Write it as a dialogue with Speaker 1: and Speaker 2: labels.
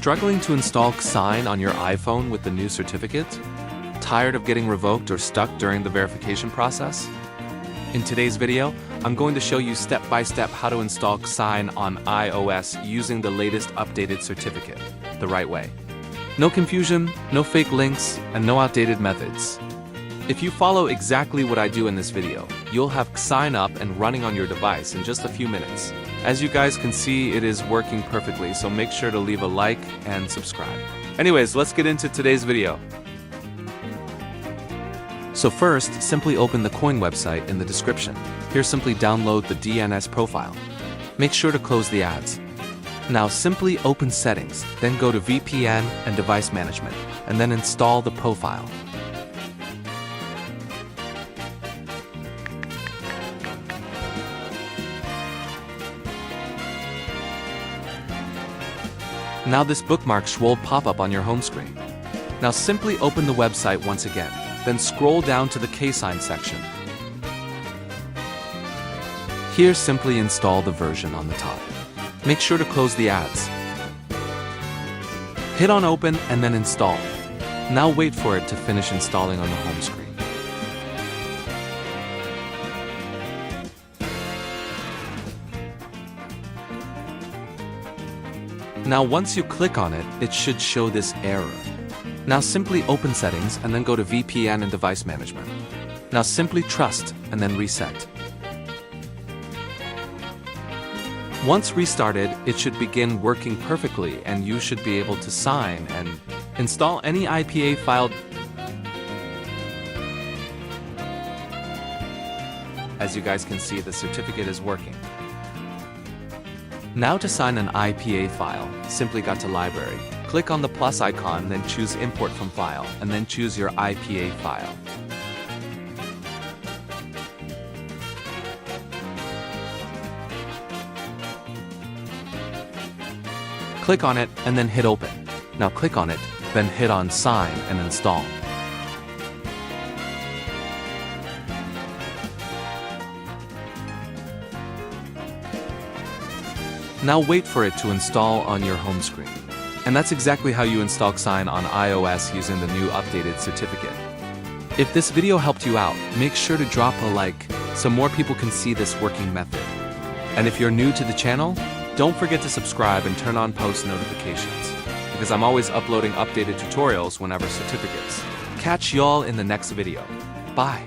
Speaker 1: Struggling to install Ksign on your iPhone with the new certificate? Tired of getting revoked or stuck during the verification process? In today's video, I'm going to show you step-by-step how to install Ksign on iOS using the latest updated certificate, the right way. No confusion, no fake links, and no outdated methods. If you follow exactly what I do in this video, you'll have Ksign up and running on your device in just a few minutes. As you guys can see, it is working perfectly, so make sure to leave a like and subscribe. Anyways, let's get into today's video. So first, simply open the Ksign website in the description. Here, simply download the DNS profile. Make sure to close the ads. Now simply open Settings, then go to VPN and Device Management, and then install the profile. Now this bookmark will pop up on your home screen. Now simply open the website once again, then scroll down to the Ksign section. Here simply install the version on the top. Make sure to close the ads. Hit on open and then install. Now wait for it to finish installing on the home screen. Now once you click on it, it should show this error. Now simply open Settings and then go to VPN and Device Management. Now simply trust and then reset. Once restarted, it should begin working perfectly and you should be able to sign and install any iPA file. As you guys can see, the certificate is working. Now to sign an iPA file, simply go to Library, click on the plus icon, then choose Import from File, and then choose your iPA file. Click on it and then hit Open. Now click on it, then hit on Sign and Install. Now wait for it to install on your home screen. And that's exactly how you install Ksign on iOS using the new updated certificate. If this video helped you out, make sure to drop a like so more people can see this working method. And if you're new to the channel, don't forget to subscribe and turn on post notifications, because I'm always uploading updated tutorials whenever certificates. Catch y'all in the next video. Bye.